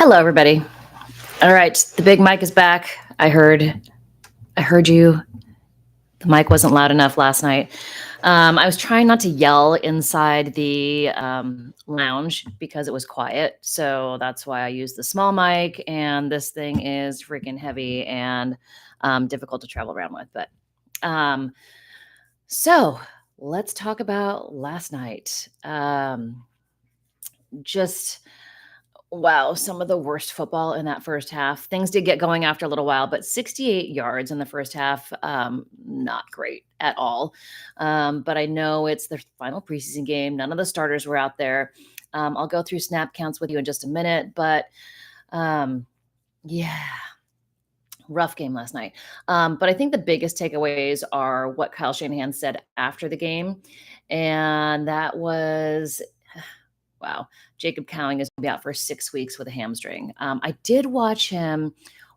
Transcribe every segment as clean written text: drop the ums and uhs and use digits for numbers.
Hello, everybody. All right, the big mic is back. I heard you. The mic wasn't loud enough last night. I was trying not to yell inside the lounge because it was quiet. So that's why I used the small mic. And this thing is freaking heavy and difficult to travel around with. But um, so let's talk about last night. Just Wow, some of the worst football in that first half. Things did get going after a little while, but 68 yards in the first half, not great at all. But I know it's the final preseason game. None of the starters were out there. I'll go through snap counts with you in just a minute, but um, yeah, rough game last night. But I think the biggest takeaways are what Kyle Shanahan said after the game, and that was wow, Jacob Cowing is going to be out for 6 weeks with a hamstring. I did watch him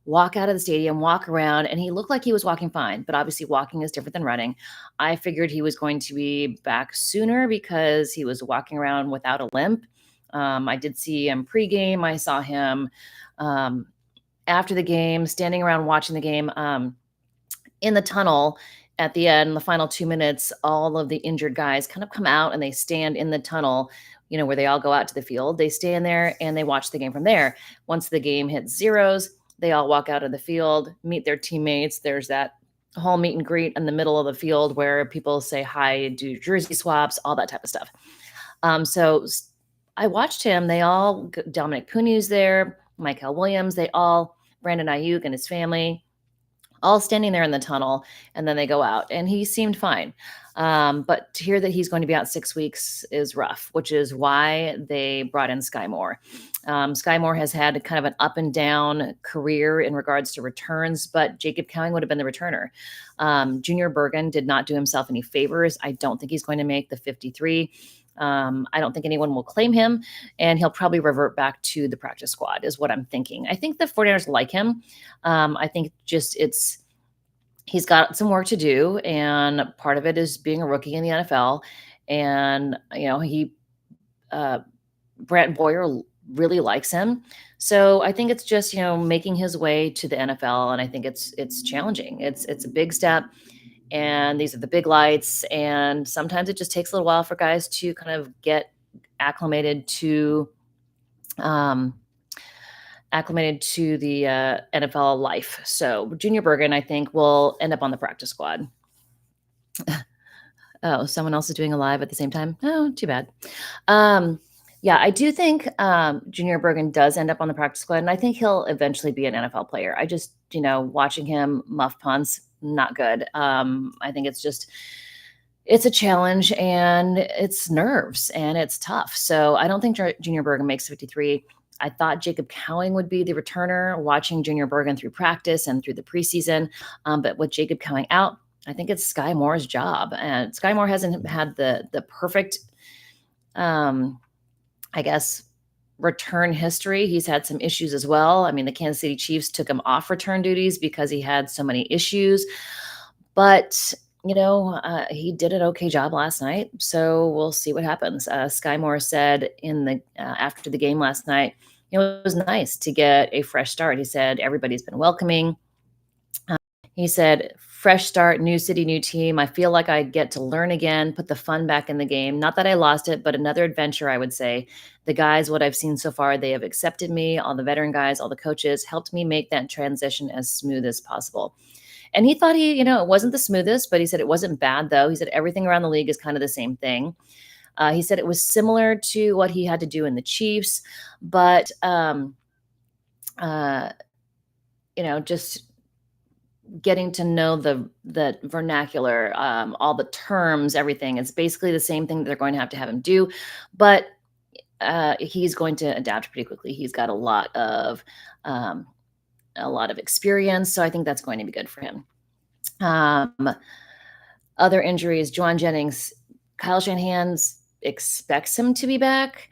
walk out of the stadium, walk around, and he looked like he was walking fine. But obviously, walking is different than running. I figured he was going to be back sooner because he was walking around without a limp. I did see him pregame. I saw him um, after the game, standing around watching the game in the tunnel at the end, the final 2 minutes, all of the injured guys kind of come out and they stand in the tunnel, where they all go out to the field. They stand there and they watch the game from there. Once the game hits zeros, they all walk out of the field, meet their teammates. There's that whole meet and greet in the middle of the field where people say hi, do jersey swaps, all that type of stuff. I watched him. They all, Dominic Puni's there, Michael Williams, Brandon Ayuk and his family, all standing there in the tunnel, and then they go out, and he seemed fine. But to hear that he's going to be out 6 weeks is rough, which is why they brought in Sky Moore. Sky Moore has had kind of an up and down career in regards to returns, but Jacob Cowing would have been the returner. Junior Bergen did not do himself any favors. I don't think he's going to make the 53. I don't think anyone will claim him, and he'll probably revert back to the practice squad is what I'm thinking. I think the 49ers like him. I think he's got some work to do, and part of it is being a rookie in the NFL. And, Brant Boyer really likes him. So I think it's just, making his way to the NFL. And I think it's challenging. It's a big step, and these are the big lights. And sometimes it just takes a little while for guys to kind of get acclimated to the NFL life. So Junior Bergen, I think, will end up on the practice squad. Oh, someone else is doing a live at the same time. Oh, too bad. Yeah, I do think Junior Bergen does end up on the practice squad, and I think he'll eventually be an NFL player. I just, watching him muff punts, not good. I think it's a challenge, and it's nerves, and it's tough. So I don't think Junior Bergen makes 53. I thought Jacob Cowing would be the returner, watching Junior Bergen through practice and through the preseason. But with Jacob Cowing out, I think it's Sky Moore's job. And Sky Moore hasn't had the perfect, I guess, return history. He's had some issues as well. I mean, the Kansas City Chiefs took him off return duties because he had so many issues. But he did an okay job last night, so we'll see what happens. Sky Moore said after the game last night, it was nice to get a fresh start. He said everybody's been welcoming. He said, fresh start, new city, new team. I feel like I get to learn again, put the fun back in the game. Not that I lost it, but another adventure, I would say. The guys, what I've seen so far, they have accepted me. All the veteran guys, all the coaches helped me make that transition as smooth as possible. And he thought it wasn't the smoothest, but he said it wasn't bad, though. He said everything around the league is kind of the same thing. He said it was similar to what he had to do in the Chiefs, but, just getting to know the vernacular, all the terms, everything. It's basically the same thing that they're going to have him do, but he's going to adapt pretty quickly. He's got a lot of experience, so I think that's going to be good for him. Other injuries, Juwan Jennings, Kyle Shanahan expects him to be back.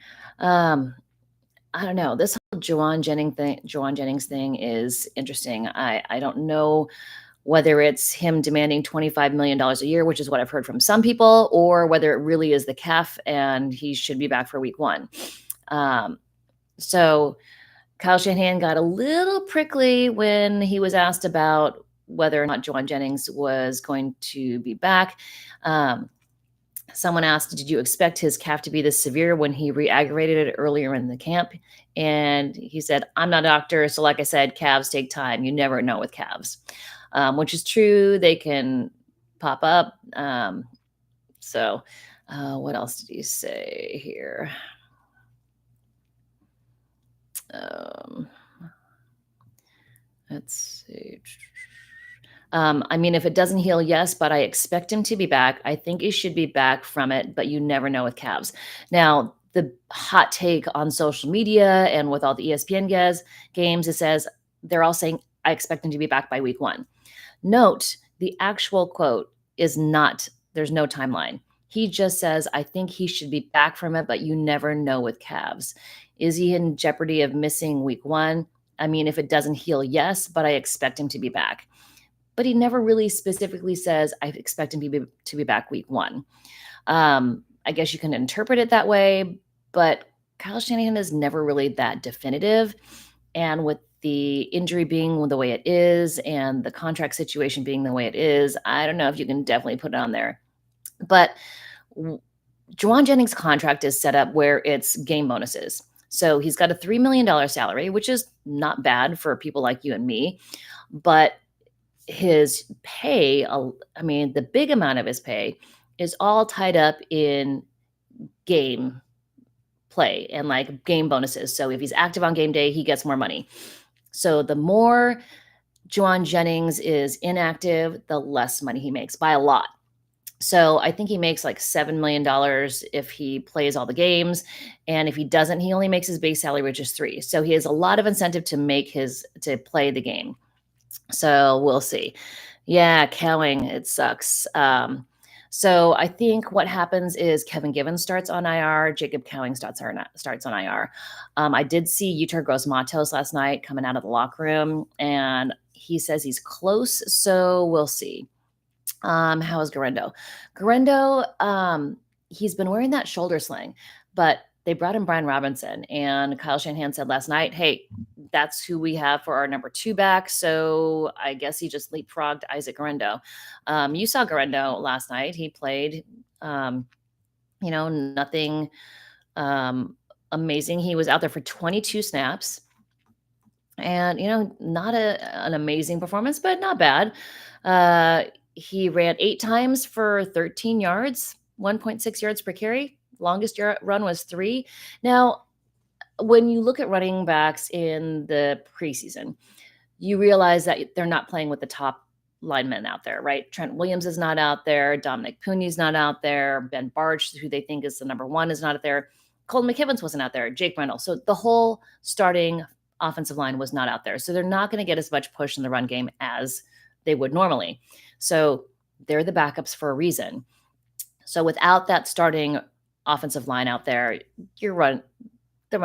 I don't know. This whole Juwan Jennings thing is interesting. I don't know whether it's him demanding $25 million a year, which is what I've heard from some people, or whether it really is the calf and he should be back for week 1. So Kyle Shanahan got a little prickly when he was asked about whether or not Juwan Jennings was going to be back. Someone asked, did you expect his calf to be this severe when he re-aggravated it earlier in the camp? And he said, I'm not a doctor. So like I said, calves take time. You never know with calves, which is true. They can pop up. So what else did he say here? Let's see. I mean, if it doesn't heal, yes, but I expect him to be back. I think he should be back from it, but you never know with calves. Now, the hot take on social media and with all the ESPN games, it says they're all saying, I expect him to be back by week 1. Note, the actual quote is not, there's no timeline. He just says, I think he should be back from it, but you never know with calves. Is he in jeopardy of missing week 1? I mean, if it doesn't heal, yes, but I expect him to be back. But he never really specifically says, I expect him to be back week 1. I guess you can interpret it that way, but Kyle Shanahan is never really that definitive. And with the injury being the way it is and the contract situation being the way it is, I don't know if you can definitely put it on there. But Juwan Jennings' contract is set up where it's game bonuses. So he's got a $3 million salary, which is not bad for people like you and me. But his pay, I mean, the big amount of his pay is all tied up in game play and like game bonuses. So if he's active on game day, he gets more money. So the more Juwan Jennings is inactive, the less money he makes by a lot. So I think he makes like $7 million if he plays all the games. And if he doesn't, he only makes his base salary, which is 3. So he has a lot of incentive to play the game. So we'll see. Yeah, cowing, it sucks. So I think what happens is Kevin Givens starts on IR, Jacob Cowing starts on IR. I did see Yetur Gross-Matos last night coming out of the locker room, and he says he's close, so we'll see. How is Garendo? Garendo, he's been wearing that shoulder sling, but they brought in Brian Robinson, and Kyle Shanahan said last night, hey, that's who we have for our number 2 back. So I guess he just leapfrogged Isaac Garendo. You saw Garendo last night. He played, nothing amazing. He was out there for 22 snaps. And, not an amazing performance, but not bad. He ran 8 times for 13 yards, 1.6 yards per carry. Longest run was 3. Now, when you look at running backs in the preseason, you realize that they're not playing with the top linemen out there, right? Trent Williams is not out there. Dominic Puni's not out there. Ben Barch, who they think is the number 1, is not out there. Colton McKivens wasn't out there. Jake Brendel. So the whole starting offensive line was not out there. So they're not going to get as much push in the run game as they would normally. So they're the backups for a reason. So without that starting offensive line out there, the run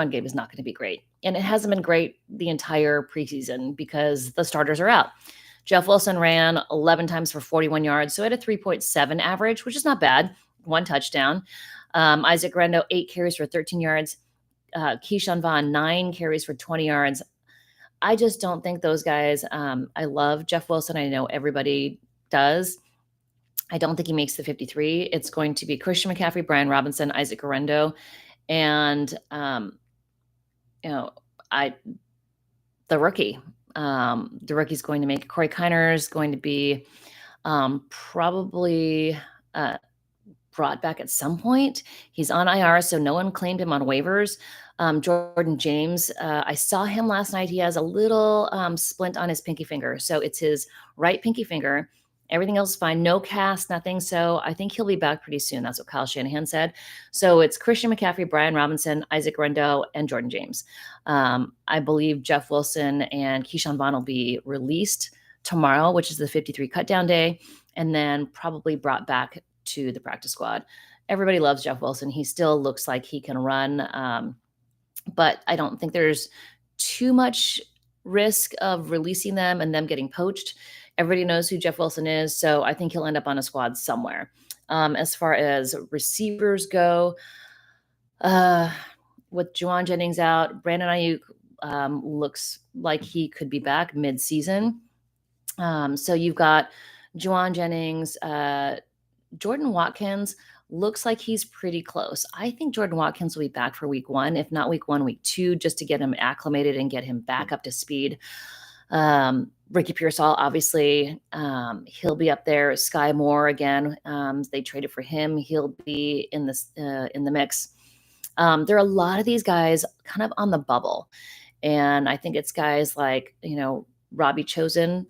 game is not going to be great. And it hasn't been great the entire preseason because the starters are out. Jeff Wilson ran 11 times for 41 yards, so at a 3.7 average, which is not bad. 1 touchdown. Isaac Garendo, 8 carries for 13 yards. Keyshawn Vaughn, 9 carries for 20 yards. I just don't think those guys, I love Jeff Wilson. I know everybody does. I don't think he makes the 53. It's going to be Christian McCaffrey, Brian Robinson, Isaac Garendo, and the rookie. The rookie's going to make Corey Kiner is going to be probably brought back at some point. He's on IR, so no one claimed him on waivers. Jordan James, I saw him last night. He has a little splint on his pinky finger. So it's his right pinky finger. Everything else is fine. No cast, nothing. So I think he'll be back pretty soon. That's what Kyle Shanahan said. So it's Christian McCaffrey, Brian Robinson, Isaac Garendo, and Jordan James. I believe Jeff Wilson and Keyshawn Vaughn will be released tomorrow, which is the 53 cutdown day, and then probably brought back to the practice squad. Everybody loves Jeff Wilson. He still looks like he can run, but I don't think there's too much risk of releasing them and them getting poached. Everybody knows who Jeff Wilson is, so I think he'll end up on a squad somewhere. As far as receivers go, with Juwan Jennings out, Brandon Ayuk looks like he could be back mid-season. So you've got Juwan Jennings, Jordan Watkins looks like he's pretty close. I think Jordan Watkins will be back for week 1, if not week 1, week 2, just to get him acclimated and get him back up to speed. Ricky Pearsall, obviously, he'll be up there. Sky Moore again. They traded for him. He'll be in the mix. There are a lot of these guys kind of on the bubble, and I think it's guys like Robbie Chosen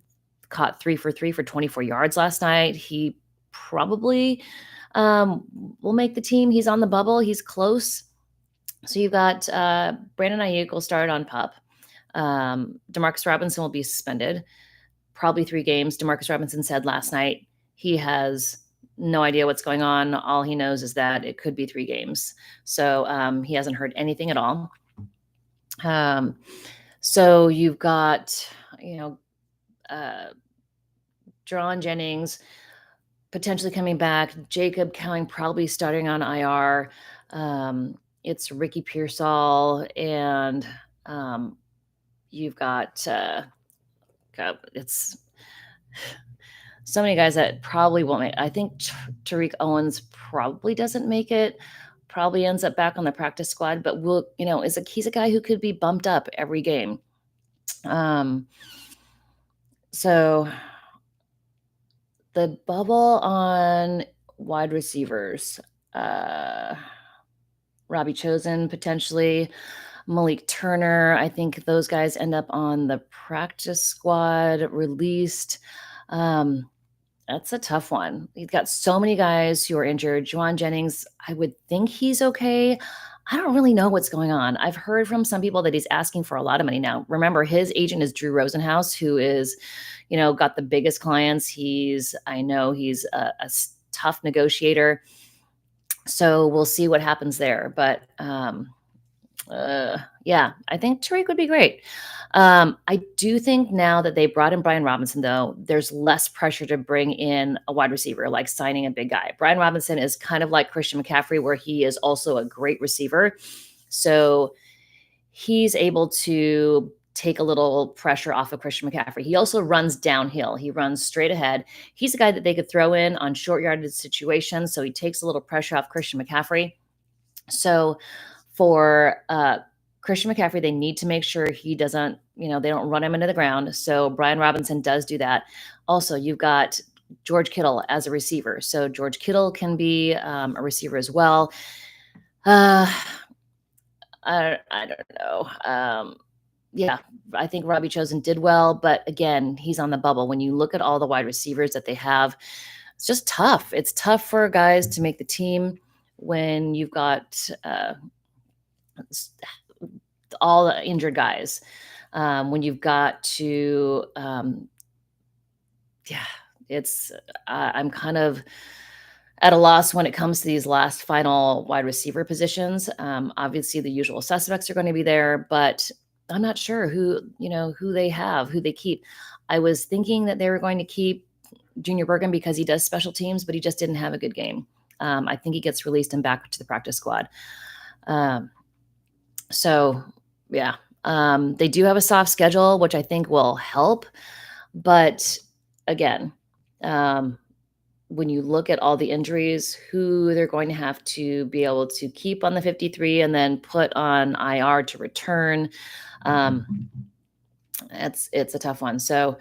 caught 3 for 3 for 24 yards last night. He probably will make the team. He's on the bubble. He's close. So you've got Brandon Ayuk will start on PUP. Demarcus Robinson will be suspended, probably 3 games. Demarcus Robinson said last night he has no idea what's going on. All he knows is that it could be 3 games. So he hasn't heard anything at all. So you've got, Juwan Jennings potentially coming back. Jacob Cowing probably starting on IR. It's Ricky Pearsall, and you've got it's so many guys that probably won't make it. I think Tariq Owens probably doesn't make it, probably ends up back on the practice squad, but he's a guy who could be bumped up every game. So the bubble on wide receivers, Robbie Chosen potentially, Malik Turner. I think those guys end up on the practice squad, released. That's a tough one. You've got so many guys who are injured. Juwan Jennings, I would think he's okay. I don't really know what's going on. I've heard from some people that he's asking for a lot of money now. Remember, his agent is Drew Rosenhaus, who is, got the biggest clients. I know he's a tough negotiator. So we'll see what happens there. But yeah, I think Tariq would be great. I do think now that they brought in Brian Robinson, though, there's less pressure to bring in a wide receiver, like signing a big guy. Brian Robinson is kind of like Christian McCaffrey, where he is also a great receiver. So he's able to take a little pressure off of Christian McCaffrey. He also runs downhill. He runs straight ahead. He's a guy that they could throw in on short yardage situations. So he takes a little pressure off Christian McCaffrey. So for Christian McCaffrey, they need to make sure he doesn't, they don't run him into the ground. So Brian Robinson does do that. Also, you've got George Kittle as a receiver. So George Kittle can be a receiver as well. I don't know. Yeah, I think Robbie Chosen did well, but again, he's on the bubble. When you look at all the wide receivers that they have, it's just tough. It's tough for guys to make the team when you've got all the injured guys. When you've got to, I'm kind of at a loss when it comes to these last final wide receiver positions. Obviously, the usual suspects are going to be there, but I'm not sure who they have, who they keep. I was thinking that they were going to keep Junior Bergen because he does special teams, but he just didn't have a good game. I think he gets released and back to the practice squad. So yeah, they do have a soft schedule, which I think will help. But again, when you look at all the injuries, who they're going to have to be able to keep on the 53 and then put on IR to return, it's a tough one. So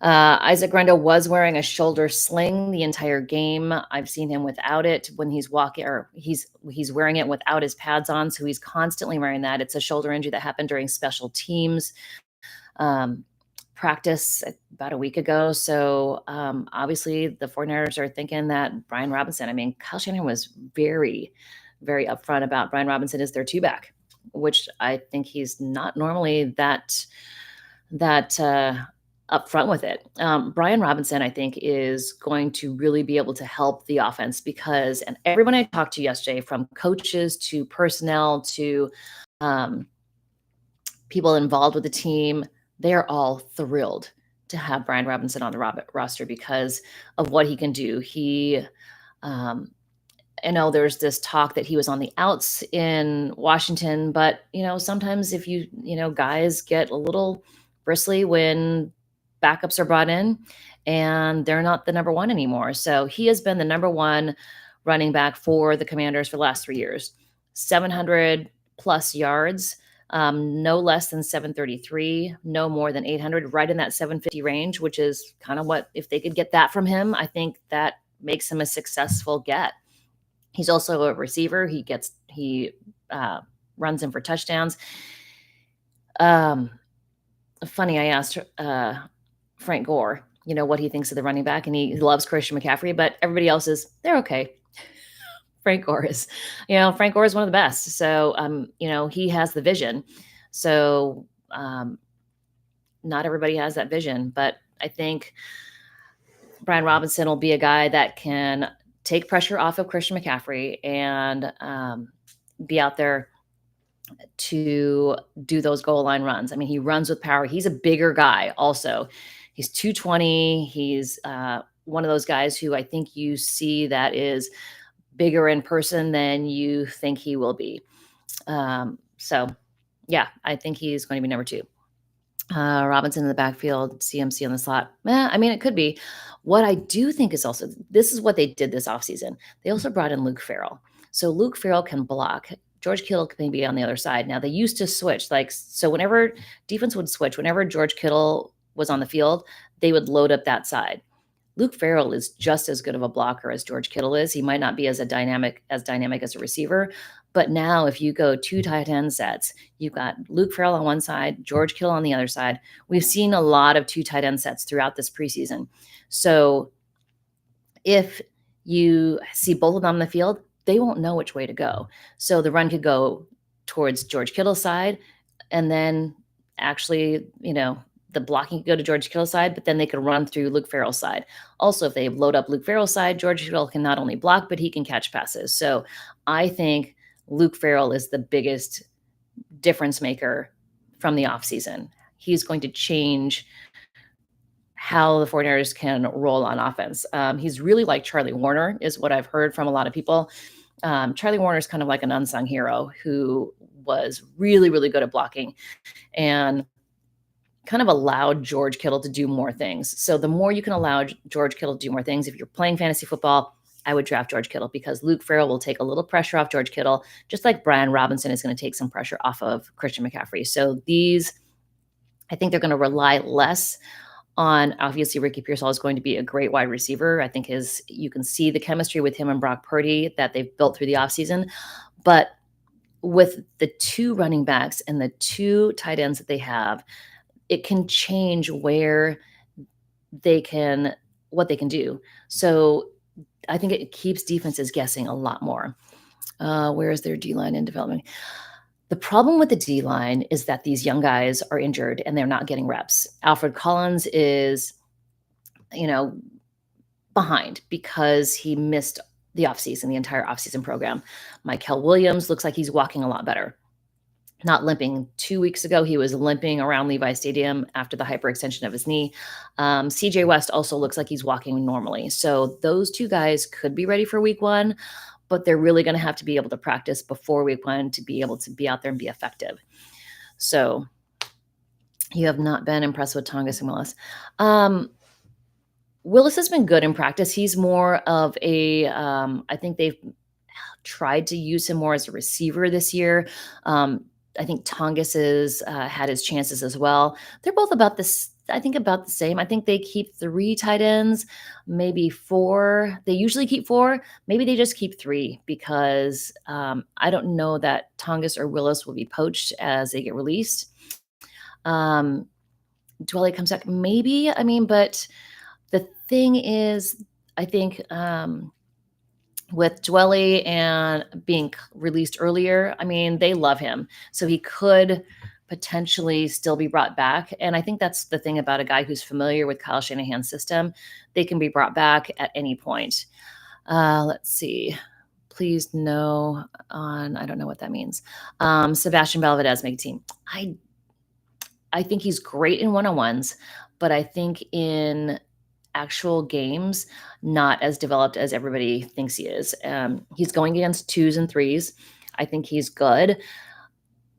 Isaac Grendo was wearing a shoulder sling the entire game. I've seen him without it when he's walking, or he's wearing it without his pads on. So he's constantly wearing that. It's a shoulder injury that happened during special teams practice about a week ago. So obviously the 49ers are thinking that Brian Robinson, Kyle Shanahan was very, very upfront about Brian Robinson is their 2-back, which I think he's not normally that upfront with it. Brian Robinson, I think, is going to really be able to help the offense because, and everyone I talked to yesterday, from coaches to personnel to people involved with the team, they are all thrilled to have Brian Robinson on the roster because of what he can do. He I know there's this talk that he was on the outs in Washington, but sometimes if guys get a little bristly when backups are brought in and they're not the number one anymore. So he has been the number one running back for the Commanders for the last 3 years. 700 plus yards, no less than 733, no more than 800, right in that 750 range, which is kind of what, if they could get that from him, I think that makes him a successful get. He's also a receiver. He runs in for touchdowns. Funny, I asked Frank Gore, what he thinks of the running back, and he loves Christian McCaffrey, but everybody else they're okay. Frank Gore is one of the best. So, he has the vision. So, not everybody has that vision, but I think Brian Robinson will be a guy that can take pressure off of Christian McCaffrey and be out there to do those goal line runs. I mean, he runs with power. He's a bigger guy also. He's 220. He's one of those guys who I think you see that is bigger in person than you think he will be. So, yeah, I think he's going to be number 2. Robinson in the backfield, CMC on the slot. I mean, it could be. What I do think is also, this is what they did this offseason. They also brought in Luke Farrell. So Luke Farrell can block. George Kittle can be on the other side. Now, they used to switch. So whenever defense would switch, whenever George Kittle was on the field, they would load up that side. Luke Farrell is just as good of a blocker as George Kittle is. He might not be as dynamic as a receiver, but now if you go 2 tight end sets, you've got Luke Farrell on one side, George Kittle on the other side. We've seen a lot of 2 tight end sets throughout this preseason. So if you see both of them on the field, they won't know which way to go. So the run could go towards George Kittle's side, and then actually, the blocking could go to George Kittle's side, but then they could run through Luke Farrell's side. Also, if they load up Luke Farrell's side, George Kittle can not only block, but he can catch passes. So I think Luke Farrell is the biggest difference maker from the offseason. He's going to change how the 49ers can roll on offense. He's really like Charlie Warner, is what I've heard from a lot of people. Charlie Warner is kind of like an unsung hero who was really, really good at blocking and kind of allowed George Kittle to do more things. So the more you can allow George Kittle to do more things, if you're playing fantasy football, I would draft George Kittle because Luke Farrell will take a little pressure off George Kittle, just like Brian Robinson is going to take some pressure off of Christian McCaffrey. So I think they're going to rely less on, obviously, Ricky Pearsall is going to be a great wide receiver. I think you can see the chemistry with him and Brock Purdy that they've built through the offseason. But with the 2 running backs and the 2 tight ends that they have, it can change what they can do. So I think it keeps defenses guessing a lot more. Where is their D-line in development? The problem with the D-line is that these young guys are injured and they're not getting reps. Alfred Collins is, behind because he missed the entire offseason program. Michael Williams looks like he's walking a lot better. Not limping. 2 weeks ago, he was limping around Levi Stadium after the hyperextension of his knee. CJ West also looks like he's walking normally. So those 2 guys could be ready for week 1, but they're really going to have to be able to practice before week 1 to be able to be out there and be effective. So you have not been impressed with Tongas and Willis. Willis has been good in practice. He's more of I think they've tried to use him more as a receiver this year. I think Tongas has had his chances as well. They're both about the same. I think they keep 3 tight ends, maybe 4. They usually keep 4. Maybe they just keep 3 because I don't know that Tongas or Willis will be poached as they get released. Dwelly comes back, maybe. I mean, but the thing is, I think with Dwelly and being released earlier, I mean, they love him. So he could potentially still be brought back. And I think that's the thing about a guy who's familiar with Kyle Shanahan's system. They can be brought back at any point. Let's see. Please no on, I don't know what that means. Sebastian Valverdez make a team. I think he's great in one-on-ones, but I think in actual games, not as developed as everybody thinks he is. He's going against 2s and 3s. I think he's good.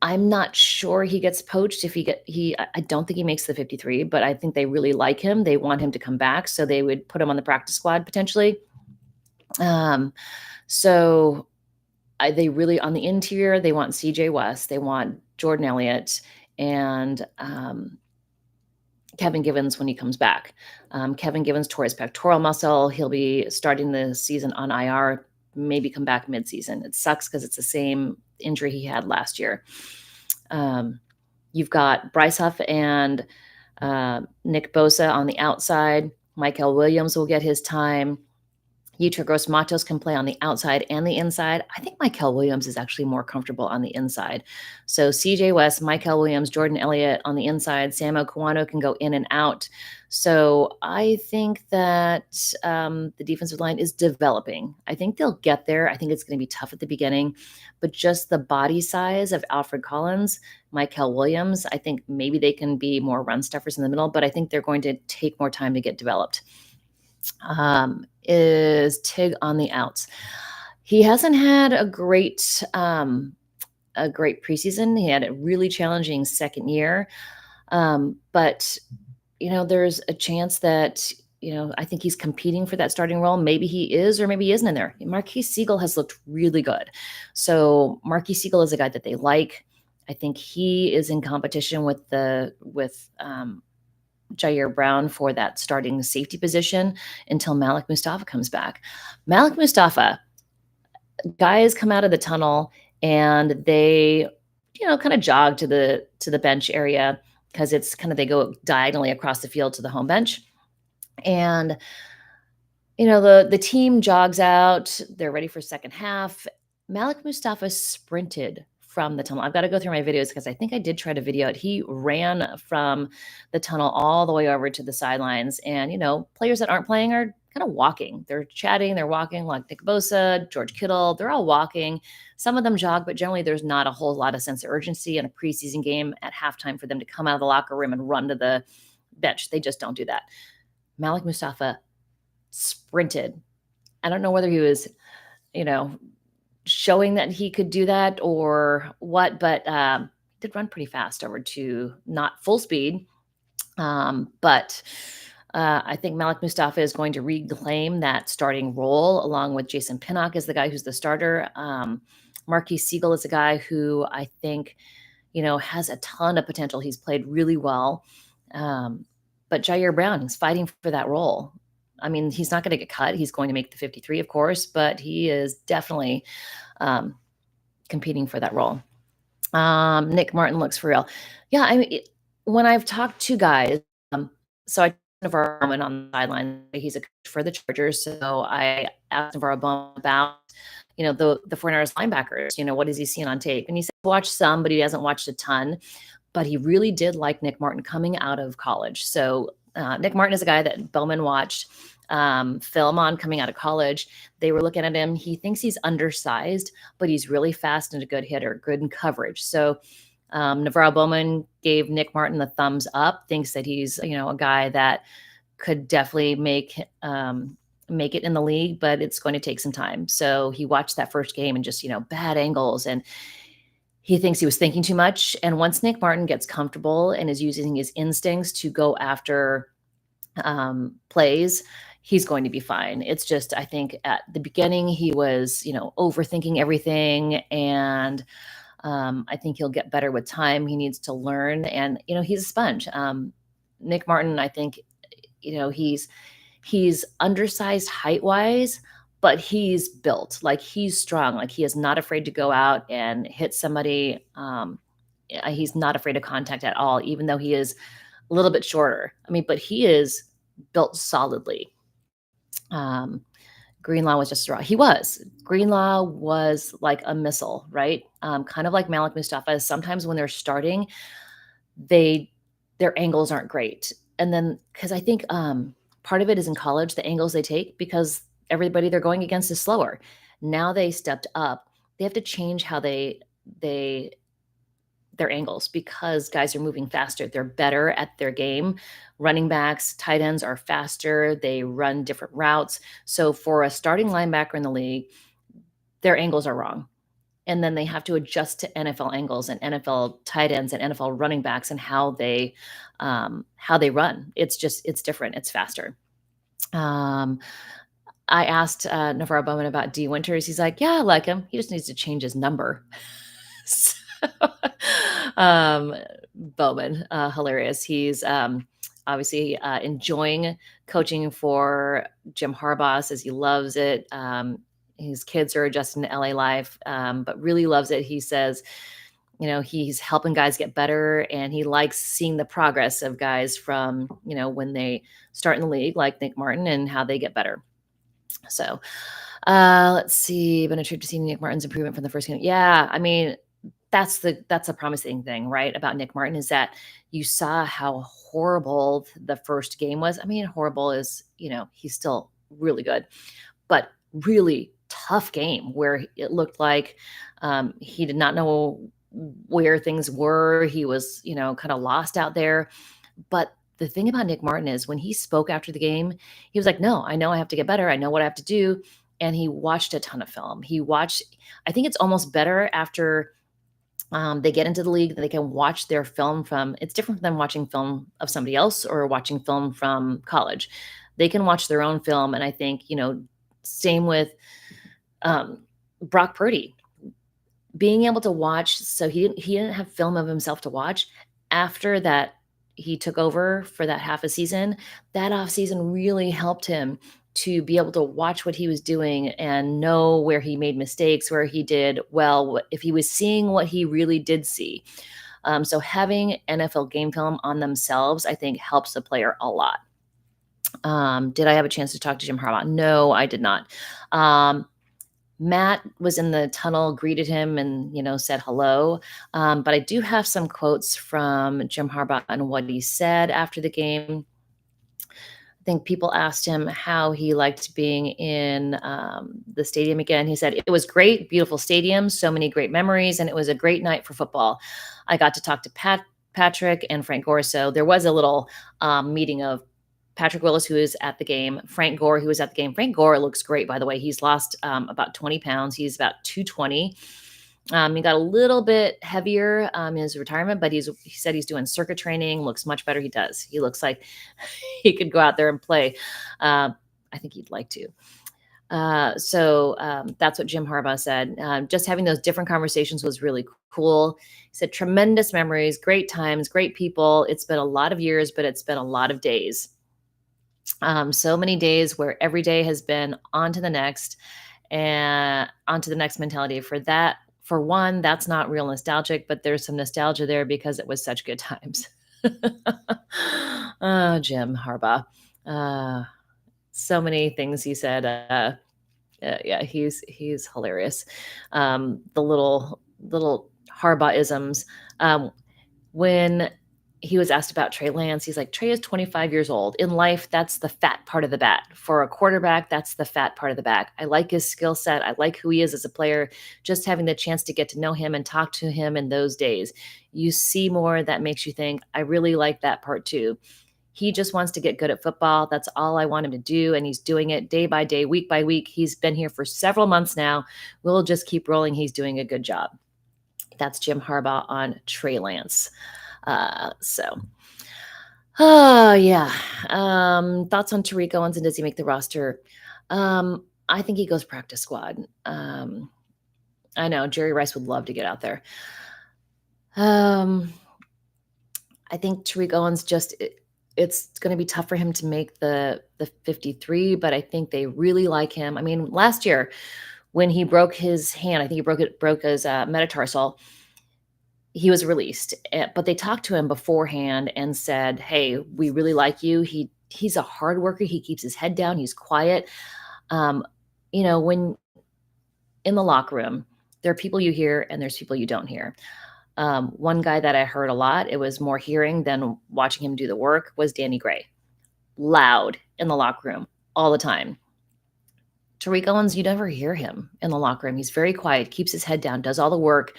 I'm not sure he gets poached if I don't think he makes the 53, but I think they really like him. They want him to come back, so they would put him on the practice squad potentially. So they really, on the interior, they want CJ West, they want Jordan Elliott, and Kevin Givens when he comes back. Kevin Givens tore his pectoral muscle. He'll be starting the season on IR, maybe come back midseason. It sucks because it's the same injury he had last year. You've got Bryce Huff and Nick Bosa on the outside. Michael Williams will get his time. Yetur Gross-Matos can play on the outside and the inside. I think Michael Williams is actually more comfortable on the inside. So CJ West, Michael Williams, Jordan Elliott on the inside. Sam Okuano can go in and out. So I think that the defensive line is developing. I think they'll get there. I think it's going to be tough at the beginning, but just the body size of Alfred Collins, Michael Williams, I think maybe they can be more run stuffers in the middle, but I think they're going to take more time to get developed. Is Tig on the outs? He hasn't had a great preseason. He had a really challenging second year, but there's a chance that I think he's competing for that starting role. Maybe he is, or maybe he isn't in there. Marquise Siegel has looked really good, so Marquise Siegel is a guy that they like. I think he is in competition with Jair Brown for that starting safety position until Malik Mustafa comes back. Malik Mustafa, guys come out of the tunnel and they, kind of jog to the bench area because it's kind of, they go diagonally across the field to the home bench. And, the team jogs out, they're ready for second half. Malik Mustafa sprinted from the tunnel. I've got to go through my videos because I think I did try to video it. He ran from the tunnel all the way over to the sidelines. And, players that aren't playing are kind of walking. They're chatting, they're walking, like Nick Bosa, George Kittle. They're all walking. Some of them jog, but generally there's not a whole lot of sense of urgency in a preseason game at halftime for them to come out of the locker room and run to the bench. They just don't do that. Malik Mustafa sprinted. I don't know whether he was, showing that he could do that or what, but did run pretty fast over to not full speed. But I think Malik Mustafa is going to reclaim that starting role along with Jason Pinnock as the guy who's the starter. Marquise Siegel is a guy who I think, has a ton of potential. He's played really well. But Jair Brown is fighting for that role. I mean, he's not going to get cut. He's going to make the 53, of course, but he is definitely competing for that role. Nick Martin looks for real. Yeah, I mean, when I've talked to guys, so I Navarro Bowman on the sideline. He's a coach for the Chargers, so I asked Navarro Bowman about the 49ers linebackers. What is he seeing on tape? And he said watched some, but he hasn't watched a ton. But he really did like Nick Martin coming out of college. So Nick Martin is a guy that Bowman watched film on coming out of college. They were looking at him. He thinks he's undersized, but he's really fast and a good hitter, good in coverage. So Navarro Bowman gave Nick Martin the thumbs up, thinks that he's, a guy that could definitely make it in the league, but it's going to take some time. So he watched that first game and just, bad angles, and he thinks he was thinking too much. And once Nick Martin gets comfortable and is using his instincts to go after plays, he's going to be fine. It's just, I think at the beginning he was, overthinking everything. And I think he'll get better with time. He needs to learn. And, he's a sponge. Nick Martin, I think, he's undersized height-wise, but he's built, like he's strong, like he is not afraid to go out and hit somebody. He's not afraid of contact at all, even though he is a little bit shorter. I mean, but he is built solidly. Greenlaw was just Greenlaw was like a missile, right? Kind of like Malik Mustafa. Sometimes when they're starting, their angles aren't great. And then, because I think part of it is in college, the angles they take, because everybody they're going against is slower. Now they stepped up. They have to change how they their angles because guys are moving faster. They're better at their game. Running backs, tight ends are faster. They run different routes. So for a starting linebacker in the league, their angles are wrong. And then they have to adjust to NFL angles and NFL tight ends and NFL running backs and how they run. It's different. It's faster. Um, I asked Navarro Bowman about D Winters. He's like, yeah, I like him. He just needs to change his number. So, um, Bowman, hilarious. He's obviously enjoying coaching for Jim Harbaugh, says he loves it. His kids are adjusting to LA life, but really loves it. He says, he's helping guys get better and he likes seeing the progress of guys from, when they start in the league, like Nick Martin, and how they get better. So let's see. Been intrigued to see Nick Martin's improvement from the first game. Yeah, I mean, that's a promising thing, right? About Nick Martin is that you saw how horrible the first game was. I mean, horrible is, he's still really good, but really tough game where it looked like he did not know where things were. He was, kind of lost out there. But the thing about Nick Martin is when he spoke after the game, he was like, no, I know I have to get better. I know what I have to do. And he watched a ton of film. I think it's almost better after they get into the league that they can watch their film it's different than watching film of somebody else or watching film from college. They can watch their own film. And I think, same with Brock Purdy being able to watch. So he didn't have film of himself to watch after that. He took over for that half a season. That off season really helped him to be able to watch what he was doing and know where he made mistakes, where he did well, if he was seeing what he really did see. So having NFL game film on themselves, I think, helps the player a lot. Did I have a chance to talk to Jim Harbaugh? No, I did not. Matt was in the tunnel, greeted him, and said hello. But I do have some quotes from Jim Harbaugh and what he said after the game. I think people asked him how he liked being in the stadium again. He said, it was great, beautiful stadium, so many great memories, and it was a great night for football. I got to talk to Patrick and Frank Gore. So there was a little meeting of Patrick Willis, who is at the game, Frank Gore, who was at the game. Frank Gore looks great, by the way. He's lost about 20 pounds. He's about 220. He got a little bit heavier in his retirement, but he said he's doing circuit training, looks much better. He does. He looks like he could go out there and play. I think he'd like to. So that's what Jim Harbaugh said. Just having those different conversations was really cool. He said, tremendous memories, great times, great people. It's been a lot of years, but it's been a lot of days. So many days where every day has been on to the next and onto the next mentality. For one, that's not real nostalgic, but there's some nostalgia there because it was such good times. Oh, Jim Harbaugh. So many things he said. Yeah, he's hilarious. The little Harbaugh-isms. When he was asked about Trey Lance, he's like, Trey is 25 years old. In life, that's the fat part of the bat. For a quarterback, that's the fat part of the bat. I like his skill set. I like who he is as a player. Just having the chance to get to know him and talk to him in those days. You see more that makes you think, I really like that part too. He just wants to get good at football. That's all I want him to do. And he's doing it day by day, week by week. He's been here for several months now. We'll just keep rolling. He's doing a good job. That's Jim Harbaugh on Trey Lance. Yeah. Thoughts on Tariq Owens and does he make the roster? I think he goes practice squad. I know Jerry Rice would love to get out there. I think Tariq Owens it's going to be tough for him to make the 53, but I think they really like him. I mean, last year when he broke his hand, I think he broke his metatarsal. He was released, but they talked to him beforehand and said, hey, we really like you. He's a hard worker. He keeps his head down. He's quiet. When in the locker room, there are people you hear and there's people you don't hear. One guy that I heard a lot, it was more hearing than watching him do the work, was Danny Gray. Loud in the locker room all the time. Tariq Owens, you never hear him in the locker room. He's very quiet, keeps his head down, does all the work.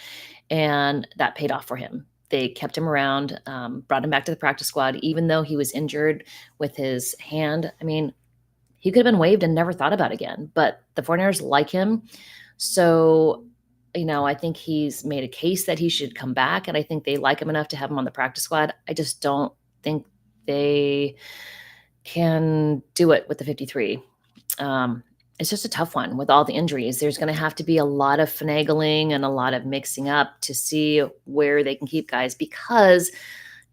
And that paid off for him. They kept him around, brought him back to the practice squad, even though he was injured with his hand. I mean, he could have been waived and never thought about again, but the 49ers like him. So, I think he's made a case that he should come back, and I think they like him enough to have him on the practice squad. I just don't think they can do it with the 53. It's just a tough one with all the injuries. There's going to have to be a lot of finagling and a lot of mixing up to see where they can keep guys because,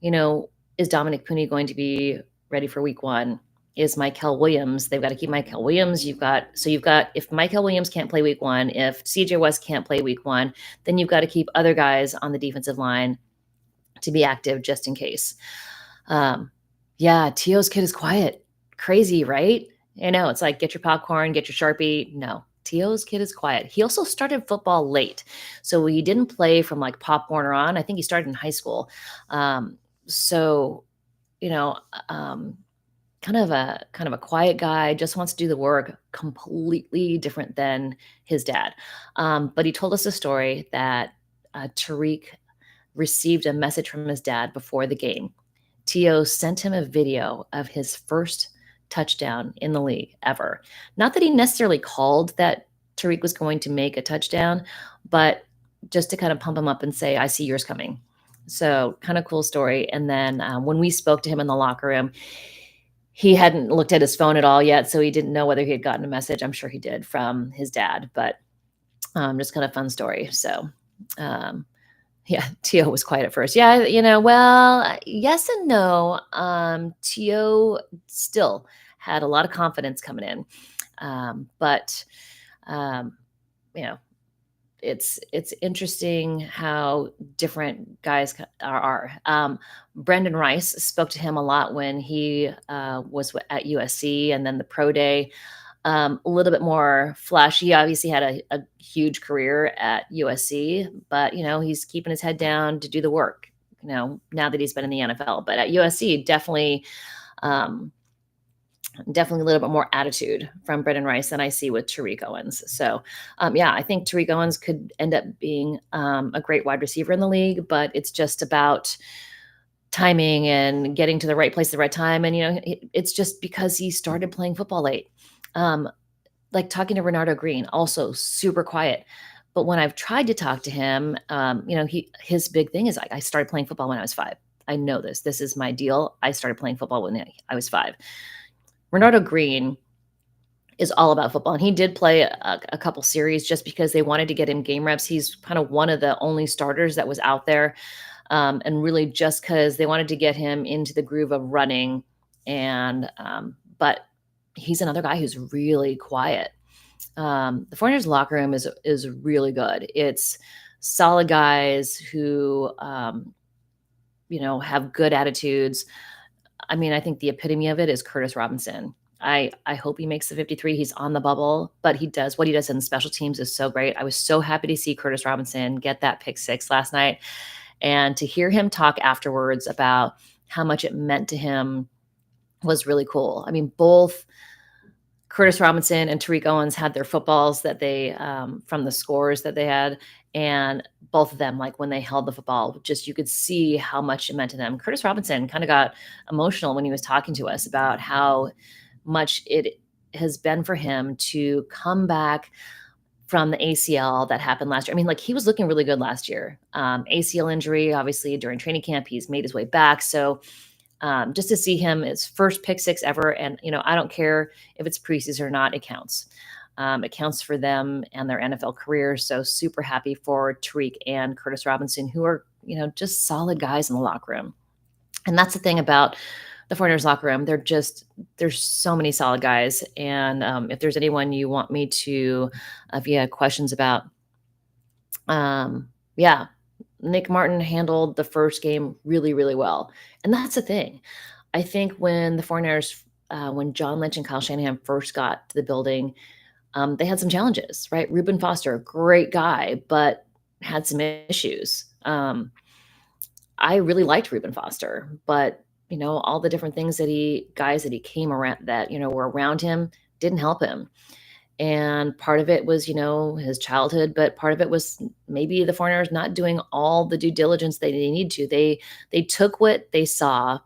is Dominic Pooney going to be ready for week 1? Is Michael Williams? They've got to keep Michael Williams. You've got if Michael Williams can't play week 1, if CJ West can't play week 1, then you've got to keep other guys on the defensive line to be active just in case. T.O.'s kid is quiet. Crazy, right? It's like, get your popcorn, get your Sharpie. No, T.O.'s kid is quiet. He also started football late. So he didn't play from like Pop Warner on. I think he started in high school. Kind of a quiet guy, just wants to do the work, completely different than his dad. But he told us a story that Tariq received a message from his dad before the game. T.O. sent him a video of his first touchdown in the league ever. Not that he necessarily called that Tariq was going to make a touchdown, but just to kind of pump him up and say, I see yours coming. So kind of cool story. And then when we spoke to him in the locker room, he hadn't looked at his phone at all yet, so he didn't know whether he had gotten a message. I'm sure he did from his dad, but just kind of fun story. So, T.O. was quiet at first. Well, yes and no. T.O. still had a lot of confidence coming in, but it's interesting how different guys are. Brendan Rice spoke to him a lot when he was at USC and then the pro day. A little bit more flashy. He obviously had a huge career at USC, but he's keeping his head down to do the work. Now that he's been in the NFL, but at USC, definitely a little bit more attitude from Brendan Rice than I see with Tariq Owens. So, I think Tariq Owens could end up being a great wide receiver in the league, but it's just about timing and getting to the right place at the right time. And, it's just because he started playing football late. Like talking to Renardo Green, also super quiet. But when I've tried to talk to him, his big thing is I started playing football when I was 5. I know this. This is my deal. I started playing football when I was 5. Renardo Green is all about football. And he did play a couple series just because they wanted to get him game reps. He's kind of one of the only starters that was out there. And really just because they wanted to get him into the groove of running. And but he's another guy who's really quiet. The 49ers locker room is really good. It's solid guys who, have good attitudes. I mean, I think the epitome of it is Curtis Robinson. I hope he makes the 53. He's on the bubble, but what he does in special teams is so great. I was so happy to see Curtis Robinson get that pick 6 last night and to hear him talk afterwards about how much it meant to him was really cool. I mean, both Curtis Robinson and Tariq Owens had their footballs that they, from the scores that they had. And both of them, like when they held the football, just you could see how much it meant to them. Curtis Robinson kind of got emotional when he was talking to us about how much it has been for him to come back from the ACL that happened last year. I mean, like he was looking really good last year. ACL injury, obviously during training camp, he's made his way back. So just to see him, his first pick 6 ever. And, I don't care if it's preseason or not, it counts. It counts for them and their NFL careers. So super happy for Tariq and Curtis Robinson, who are, just solid guys in the locker room. And that's the thing about the 49ers locker room. There's so many solid guys. And if there's anyone you want me to, if you had questions about, Nick Martin handled the first game really, really well. And that's the thing. I think when the 49ers, when John Lynch and Kyle Shanahan first got to the building, they had some challenges, right? Reuben Foster, great guy, but had some issues. I really liked Reuben Foster, but, all the different things guys that he came around that, were around him didn't help him. And part of it was, his childhood, but part of it was maybe the 49ers not doing all the due diligence they need to. They took what they saw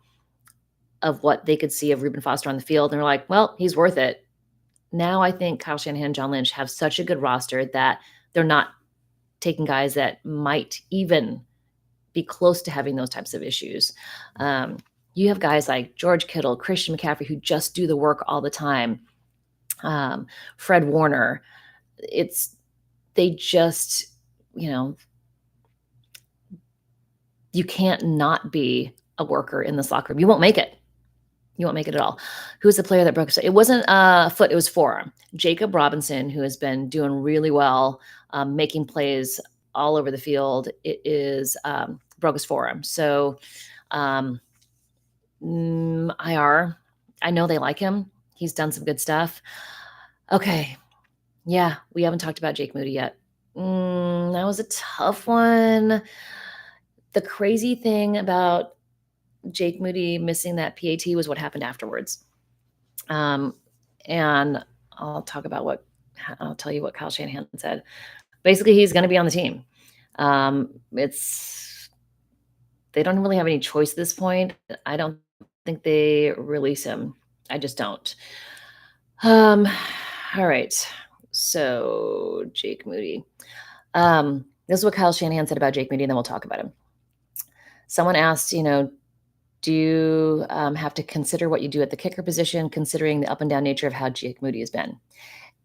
of what they could see of Reuben Foster on the field, and they're like, well, he's worth it. Now I think Kyle Shanahan, John Lynch have such a good roster that they're not taking guys that might even be close to having those types of issues. You have guys like George Kittle, Christian McCaffrey, who just do the work all the time. Fred Warner. They just, you can't not be a worker in this locker room. You won't make it. You won't make it at all. Who's the player that broke? It wasn't foot, it was forearm. Jacob Robinson, who has been doing really well, making plays all over the field, it is broke his forearm. So IR, I know they like him. He's done some good stuff. Okay. Yeah, we haven't talked about Jake Moody yet. That was a tough one. The crazy thing about Jake Moody missing that PAT was what happened afterwards. And I'll tell you what Kyle Shanahan said. Basically, he's going to be on the team. They don't really have any choice at this point. I don't think they release him. I just don't. All right. So Jake Moody. This is what Kyle Shanahan said about Jake Moody, and then we'll talk about him. Someone asked, do you have to consider what you do at the kicker position, considering the up and down nature of how Jake Moody has been?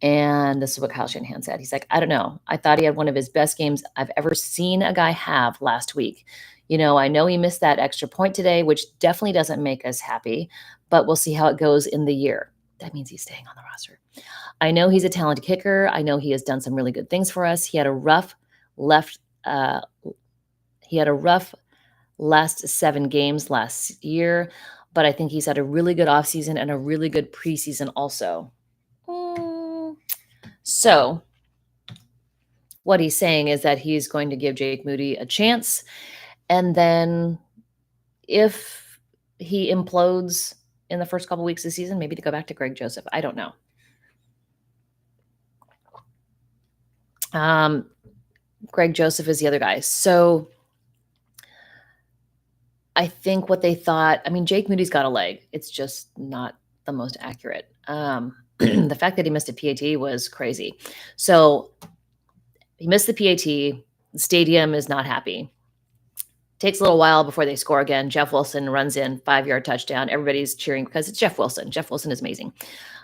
And this is what Kyle Shanahan said. He's like, I don't know. I thought he had one of his best games I've ever seen a guy have last week. I know he missed that extra point today, which definitely doesn't make us happy, but we'll see how it goes in the year. That means he's staying on the roster. I know he's a talented kicker. I know he has done some really good things for us. He had a rough last 7 games last year, but I think he's had a really good offseason and a really good preseason also. So what he's saying is that he's going to give Jake Moody a chance, and then if he implodes in the first couple weeks of the season, maybe to go back to Greg Joseph. I don't know. Greg Joseph is the other guy. So I think what they thought, Jake Moody's got a leg. It's just not the most accurate. The fact that he missed a PAT was crazy. So he missed the PAT. The stadium is not happy. Takes a little while before they score again. Jeff Wilson runs in, 5-yard touchdown. Everybody's cheering because it's Jeff Wilson. Jeff Wilson is amazing.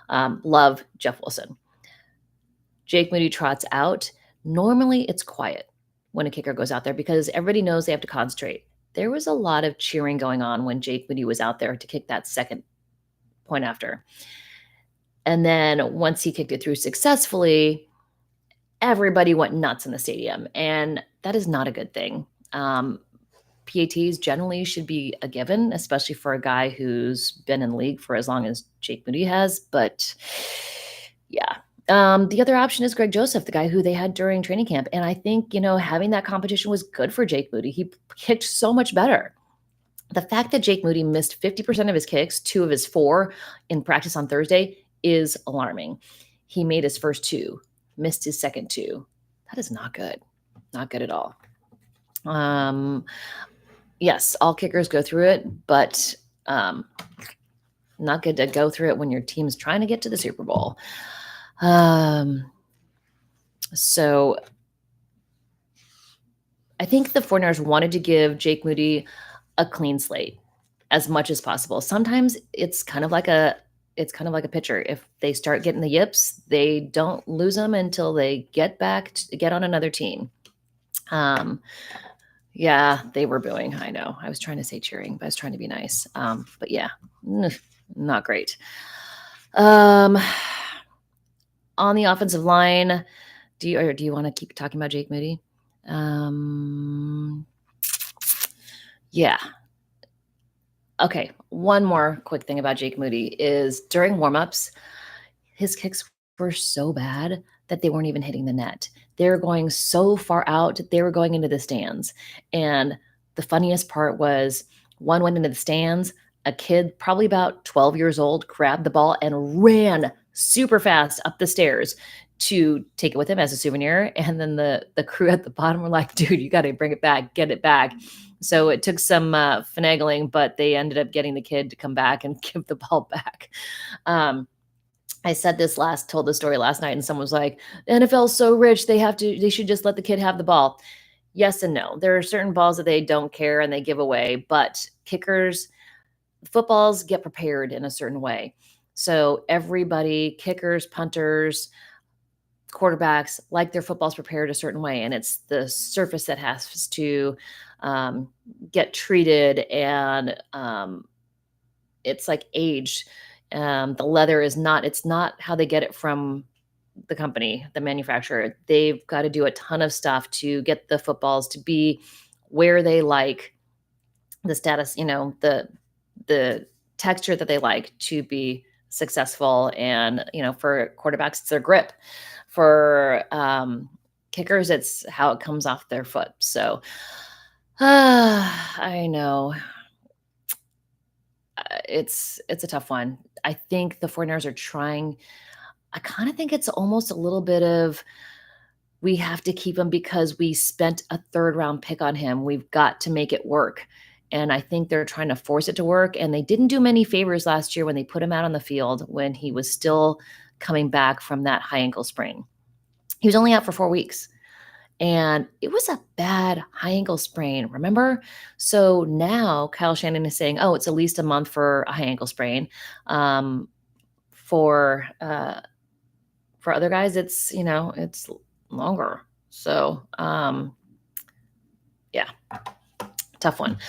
Love Jeff Wilson. Jake Moody trots out. Normally it's quiet when a kicker goes out there because everybody knows they have to concentrate. There was a lot of cheering going on when Jake Moody was out there to kick that second point after. And then once he kicked it through successfully, everybody went nuts in the stadium. And that is not a good thing. PATs generally should be a given, especially for a guy who's been in the league for as long as Jake Moody has. But yeah. The other option is Greg Joseph, the guy who they had during training camp. And I think, having that competition was good for Jake Moody. He kicked so much better. The fact that Jake Moody missed 50% of his kicks, 2 of his 4 in practice on Thursday, is alarming. He made his first 2, missed his second 2. That is not good. Not good at all. Yes, all kickers go through it, but not good to go through it when your team's trying to get to the Super Bowl. So I think the 49ers wanted to give Jake Moody a clean slate as much as possible. Sometimes it's kind of like a pitcher. If they start getting the yips, they don't lose them until they get on another team. Yeah, they were booing. I know. I was trying to say cheering, but I was trying to be nice. But yeah, not great. On the offensive line, do you want to keep talking about Jake Moody? Yeah. Okay. One more quick thing about Jake Moody is during warmups, his kicks were so bad that they weren't even hitting the net. They were going so far out, they were going into the stands. And the funniest part was one went into the stands, a kid probably about 12 years old grabbed the ball and ran super fast up the stairs to take it with him as a souvenir. And then the crew at the bottom were like, dude, you got to bring it back, get it back. So it took some finagling, but they ended up getting the kid to come back and give the ball back. Um, I told the story last night, and someone was like, the NFL's so rich, they should just let the kid have the ball. Yes and no. There are certain balls that they don't care and they give away, but footballs get prepared in a certain way. So everybody, kickers, punters, quarterbacks, like their footballs prepared a certain way, and it's the surface that has to get treated, and it's like aged. The leather it's not how they get it from the company, the manufacturer. They've got to do a ton of stuff to get the footballs to be where they like the status, the texture that they like to be successful. And, for quarterbacks, it's their grip. For kickers, it's how it comes off their foot. So I know it's a tough one. I think the 49ers are trying. I kind of think it's almost a little bit of, we have to keep him because we spent a third round pick on him. We've got to make it work. And I think they're trying to force it to work. And they didn't do many favors last year when they put him out on the field when he was still coming back from that high ankle sprain. He was only out for 4 weeks. And it was a bad high ankle sprain, remember? So now Kyle Shanahan is saying, oh, it's at least a month for a high ankle sprain. For other guys, it's longer. So yeah, tough one.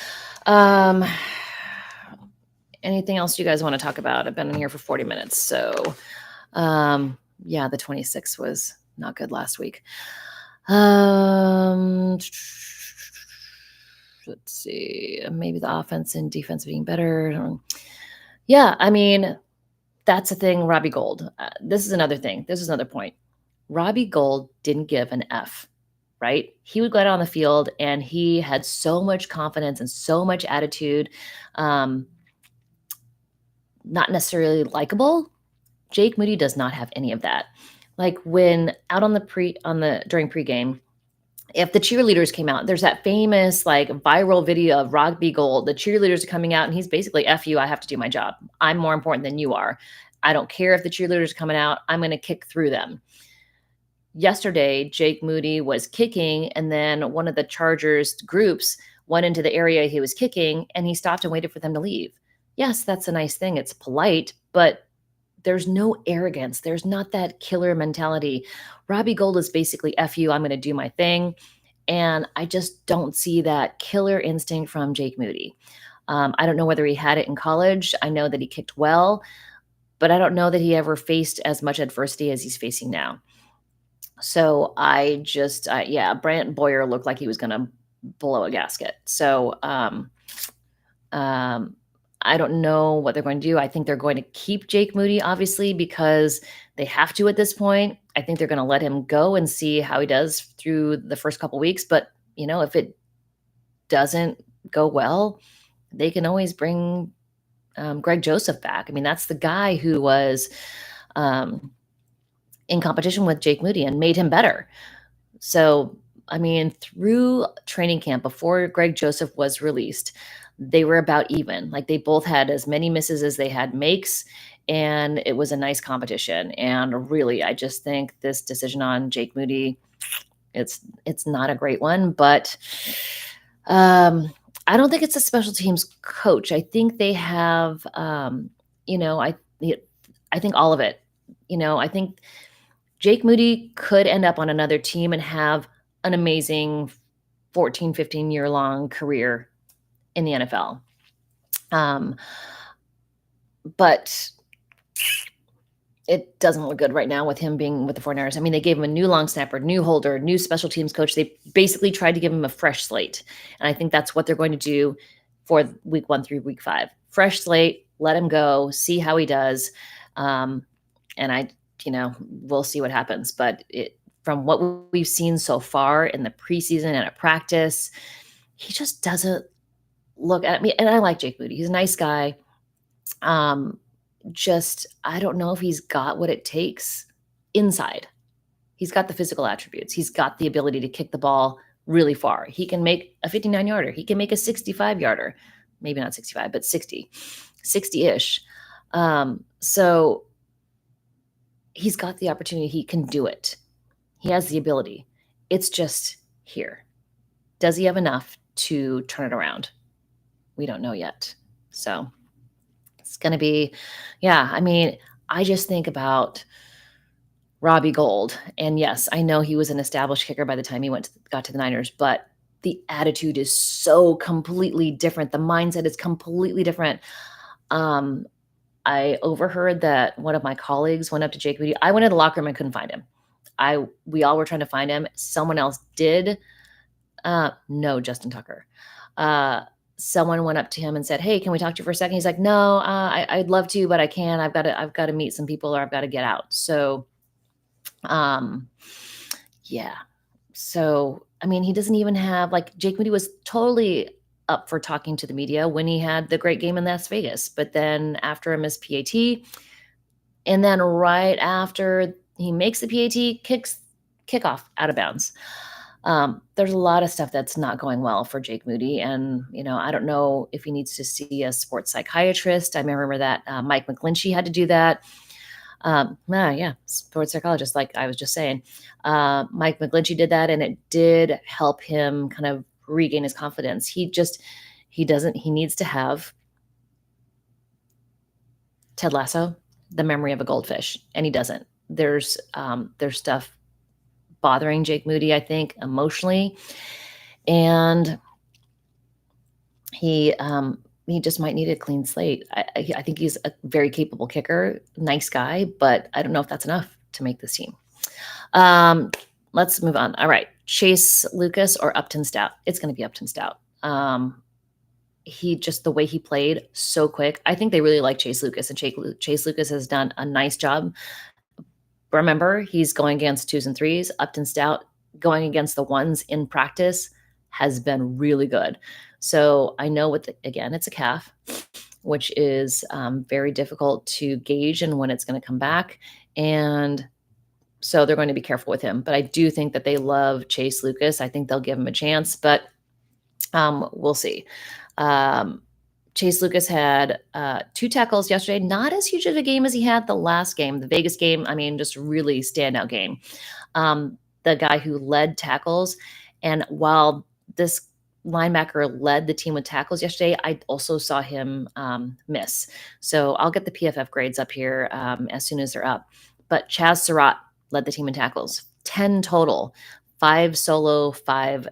Anything else you guys want to talk about? I've been in here for 40 minutes. So yeah, the 26th was not good last week. Let's see, maybe the offense and defense being better. Yeah, I mean, that's the thing. Robbie Gould. This is another thing. This is another point. Robbie Gould didn't give an F, right? He would go out on the field and he had so much confidence and so much attitude. Not necessarily likable. Jake Moody does not have any of that. Like when out during pregame, if the cheerleaders came out, there's that famous like viral video of Robbie Gould. The cheerleaders are coming out and he's basically, F you, I have to do my job. I'm more important than you are. I don't care if the cheerleaders are coming out. I'm going to kick through them. Yesterday, Jake Moody was kicking, and then one of the Chargers groups went into the area he was kicking, and he stopped and waited for them to leave. Yes, that's a nice thing. It's polite, but there's no arrogance. There's not that killer mentality. Robbie Gould is basically, F you, I'm going to do my thing. And I just don't see that killer instinct from Jake Moody. I don't know whether he had it in college. I know that he kicked well, but I don't know that he ever faced as much adversity as he's facing now. So Brant Boyer looked like he was going to blow a gasket. So I don't know what they're going to do. I think they're going to keep Jake Moody, obviously, because they have to at this point. I think they're going to let him go and see how he does through the first couple weeks. But, if it doesn't go well, they can always bring Greg Joseph back. I mean, that's the guy who was in competition with Jake Moody and made him better. So, I mean, through training camp before Greg Joseph was released, they were about even. Like they both had as many misses as they had makes, and it was a nice competition. And really, I just think this decision on Jake Moody, it's not a great one, but I don't think it's a special teams coach. I think they have, I think all of it. I think Jake Moody could end up on another team and have an amazing 14, 15-year-long career in the NFL. But it doesn't look good right now with him being with the 49ers. I mean, they gave him a new long snapper, new holder, new special teams coach. They basically tried to give him a fresh slate. And I think that's what they're going to do for week 1 through week 5. Fresh slate, let him go, see how he does. And we'll see what happens. But from what we've seen so far in the preseason and at practice, he just doesn't look at me. And I like Jake Moody. He's a nice guy. just, I don't know if he's got what it takes inside. He's got the physical attributes. He's got the ability to kick the ball really far. He can make a 59 yarder. He can make a 65 yarder. Maybe not 65, but 60 ish. So he's got the opportunity. He can do it. He has the ability. It's just here. Does he have enough to turn it around? We don't know yet. So it's going to be, yeah. I mean, I just think about Robbie Gould. And yes, I know he was an established kicker by the time he got to the Niners, but the attitude is so completely different. The mindset is completely different. I overheard that one of my colleagues went up to Jake Moody. I went in the locker room and couldn't find him. We all were trying to find him. Someone else did. No, Justin Tucker. Someone went up to him and said, "Hey, can we talk to you for a second?" He's like, "No, I'd love to, but I can't. I've got to meet some people, or I've got to get out." So, yeah. So, I mean, he doesn't even have, like, Jake Moody was totally up for talking to the media when he had the great game in Las Vegas. But then after a missed PAT, and then right after he makes the PAT, kickoff out of bounds. There's a lot of stuff that's not going well for Jake Moody. And, I don't know if he needs to see a sports psychiatrist. I remember that Mike McGlinchey had to do that. Yeah, sports psychologist, like I was just saying. Mike McGlinchey did that, and it did help him kind of regain his confidence. He needs to have Ted Lasso, the memory of a goldfish, and he doesn't. There's stuff bothering Jake Moody, I think, emotionally, and he just might need a clean slate. I think he's a very capable kicker, nice guy, but I don't know if that's enough to make this team. Let's move on. All right, Chase Lucas or Upton Stout? It's going to be Upton Stout. The way he played, so quick. I think they really like Chase Lucas, and Chase Lucas has done a nice job. Remember, he's going against 2s and 3s. Upton Stout going against the 1s in practice has been really good. So I know again, it's a calf, which is very difficult to gauge and when it's going to come back. And so they're going to be careful with him. But I do think that they love Chase Lucas. I think they'll give him a chance, but we'll see. Chase Lucas had 2 tackles yesterday. Not as huge of a game as he had the last game, the Vegas game. I mean, just really standout game. The guy who led tackles. And while this linebacker led the team with tackles yesterday, I also saw him miss. So I'll get the PFF grades up here as soon as they're up. But Chaz Surratt led the team in tackles, 10 total, 5 solo, 5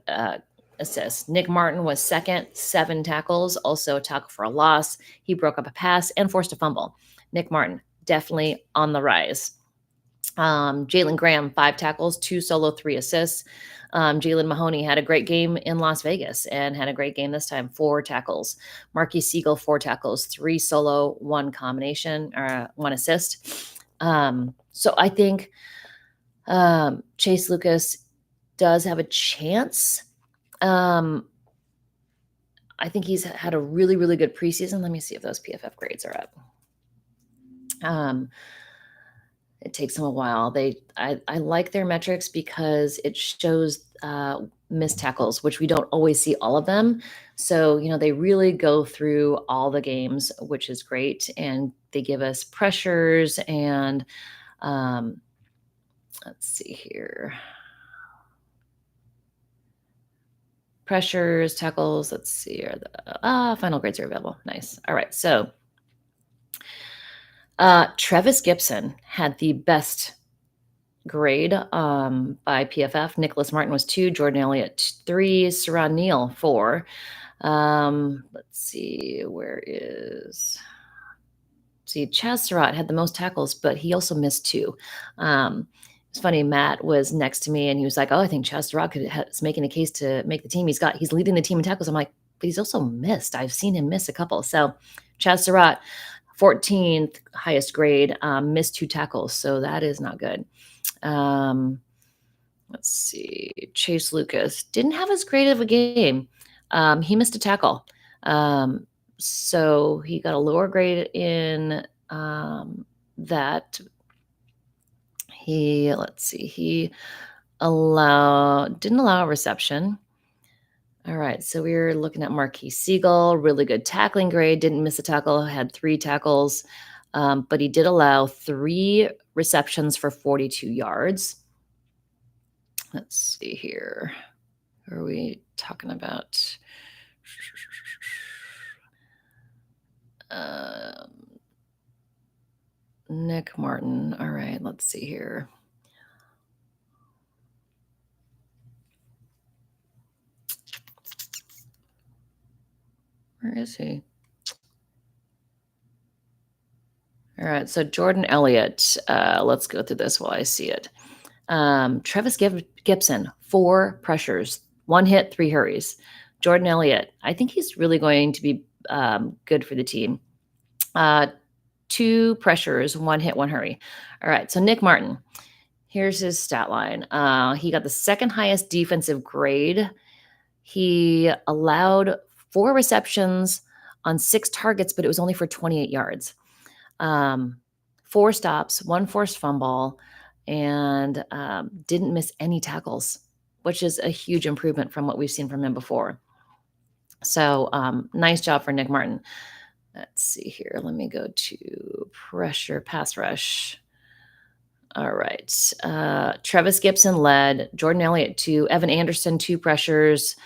assists. Nick Martin was second, 7 tackles, also a tackle for a loss. He broke up a pass and forced a fumble. Nick Martin, definitely on the rise. Jalen Graham, 5 tackles, 2 solo, 3 assists. Jalen Mahoney had a great game in Las Vegas and had a great game this time, 4 tackles. Marquis Siegel, 4 tackles, 3 solo, 1 combination, or 1 assist. So I think Chase Lucas does have a chance. I think he's had a really, really good preseason. Let me see if those PFF grades are up. It takes them a while. I like their metrics because it shows missed tackles, which we don't always see all of them. So, they really go through all the games, which is great. And they give us pressures and let's see here. Pressures, tackles, let's see here. The final grades are available. Nice. All right. So Trevis Gibson had the best grade by PFF. Nicholas Martin was 2, Jordan Elliott 3, Saran Neal 4. Let's see, Chaz Surratt had the most tackles, but he also missed 2. It's funny, Matt was next to me and he was like, "Oh, I think Chaz Surratt is making a case to make the team. He's leading the team in tackles." I'm like, "But he's also missed. I've seen him miss a couple." So Chaz Surratt, 14th highest grade, missed 2 tackles. So that is not good. Let's see. Chase Lucas didn't have as great of a game. He missed a tackle. So he got a lower grade in that he didn't allow a reception. All right, so we're looking at Marquis Siegel, really good tackling grade, didn't miss a tackle, had 3 tackles, but he did allow 3 receptions for 42 yards. Let's see here. Who are we talking about? Nick Martin. All right, let's see here. Where is he? All right, so Jordan Elliott. Let's go through this while I see it. Travis Gibson, 4 pressures, 1 hit, 3 hurries. Jordan Elliott, I think he's really going to be good for the team. 2 pressures, 1 hit, 1 hurry. All right, so Nick Martin, here's his stat line. He got the 2nd highest defensive grade. He allowed 4 receptions on 6 targets, but it was only for 28 yards. 4 stops, 1 forced fumble, and didn't miss any tackles, which is a huge improvement from what we've seen from him before. So nice job for Nick Martin. Let's see here. Let me go to pressure, pass rush. All right. Travis Gibson led, Jordan Elliott 2, Evan Anderson 2 pressures,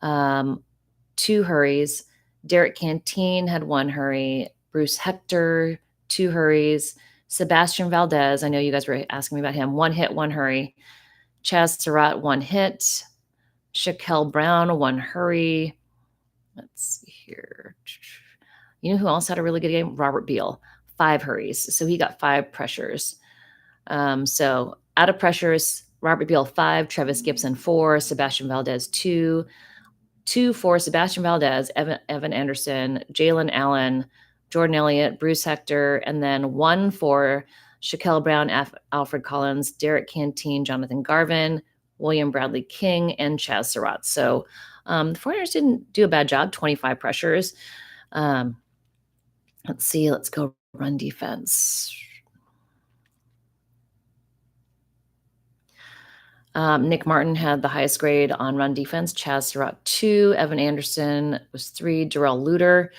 2 hurries. Derek Canteen had 1 hurry. Bruce Hector 2 hurries. Sebastian Valdez, I know you guys were asking me about him, 1 hit, 1 hurry. Chaz Surratt, 1 hit. Shaquille Brown, 1 hurry. Let's see here. You know who else had a really good game? Robert Beal, 5 hurries. So he got 5 pressures. So out of pressures, Robert Beal 5, Travis Gibson 4, Sebastian Valdez 2, 2 for Sebastian Valdez, Evan Anderson, Jalen Allen, Jordan Elliott, Bruce Hector, and then 1 for Shaquille Brown, Alfred Collins, Derek Canteen, Jonathan Garvin, William Bradley King, and Chaz Surratt. So the 49ers didn't do a bad job, 25 pressures. Let's see. Let's go run defense. Nick Martin had the highest grade on run defense. Chaz Surratt 2, Evan Anderson was 3, Darrell Luter,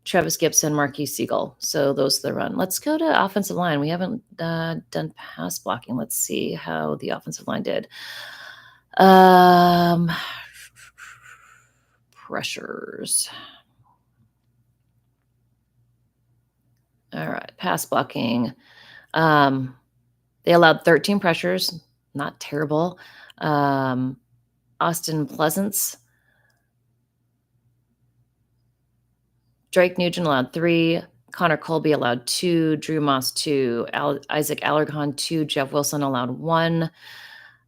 Travis Gibson, Marquis Siegel. So those are the run. Let's go to offensive line. We haven't done pass blocking. Let's see how the offensive line did. Pressures. All right, pass blocking. They allowed 13 pressures, not terrible. Austin Pleasance. Drake Nugent allowed 3. Connor Colby allowed 2. Drew Moss 2. Isaac Allergon 2. Jeff Wilson allowed 1.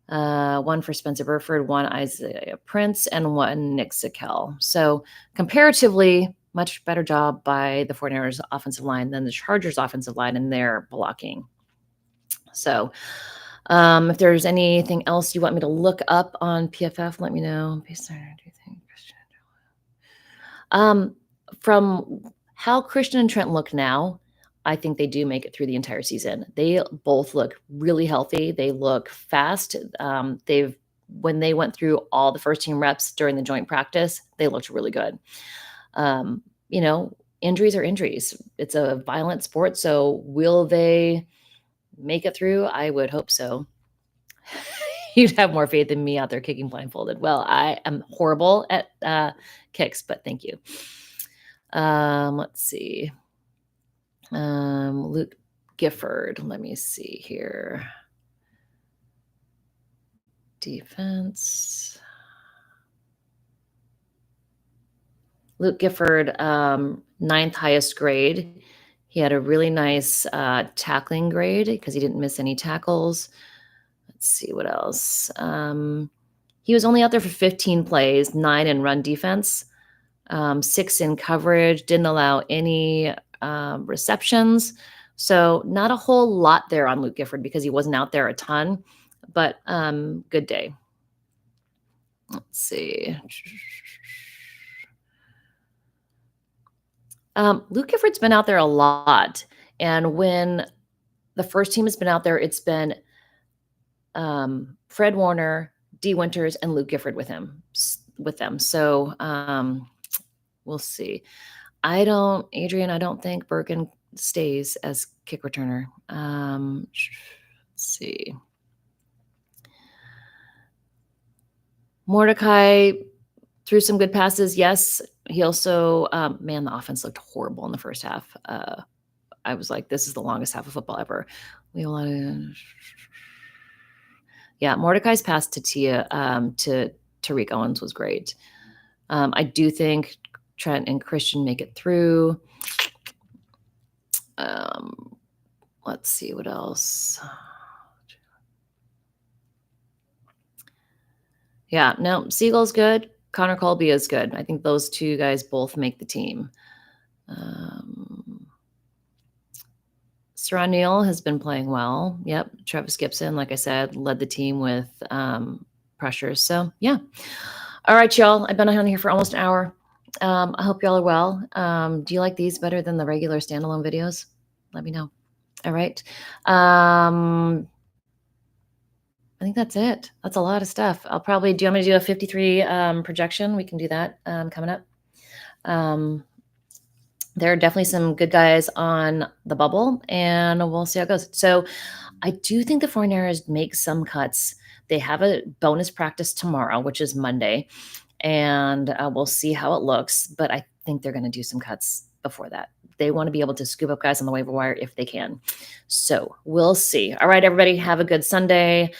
1 for Spencer Burford, 1 Isaiah Prince, and 1 Nick Zakel. So comparatively, much better job by the 49ers offensive line than the Chargers offensive line in their blocking. So if there's anything else you want me to look up on PFF, let me know. From how Christian and Trent look now, I think they do make it through the entire season. They both look really healthy. They look fast. When they went through all the first team reps during the joint practice, they looked really good. Injuries are injuries. It's a violent sport. So will they make it through? I would hope so. You'd have more faith in me out there kicking blindfolded. Well, I am horrible at kicks, but thank you. Let's see. Luke Gifford. Let me see here. Defense. Luke Gifford, 9th highest grade. He had a really nice tackling grade because he didn't miss any tackles. Let's see what else. He was only out there for 15 plays, 9 in run defense, 6 in coverage, didn't allow any receptions. So not a whole lot there on Luke Gifford because he wasn't out there a ton, but good day. Let's see. Luke Gifford's been out there a lot, And when the first team has been out there, it's been Fred Warner, D. Winters, and Luke Gifford with them. So we'll see. I don't think Birkin stays as kick returner. Let's see. Mordecai threw some good passes. Yes. He also, the offense looked horrible in the first half. I was like, this is the longest half of football ever. Mordecai's pass to Tariq Owens was great. I do think Trent and Christian make it through. Let's see what else. Yeah, no, Siegel's good. Connor Colby is good. I think those two guys both make the team. Saran Neal has been playing well. Yep. Travis Gibson, like I said, led the team with pressures. So, yeah. All right, y'all. I've been on here for almost an hour. I hope y'all are well. Do you like these better than the regular standalone videos? Let me know. All right. I think that's it. That's a lot of stuff. Do you want me to do a 53 projection? We can do that coming up. There are definitely some good guys on the bubble, and we'll see how it goes. So I do think the 49ers make some cuts. They have a bonus practice tomorrow, which is Monday, and we'll see how it looks. But I think they're going to do some cuts before that. They want to be able to scoop up guys on the waiver wire if they can. So we'll see. All right, everybody, have a good Sunday.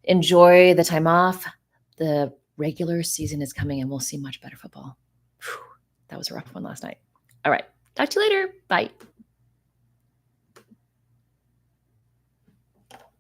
Enjoy the time off. The regular season is coming, and we'll see much better football. Whew, that was a rough one last night. All right. Talk to you later. Bye.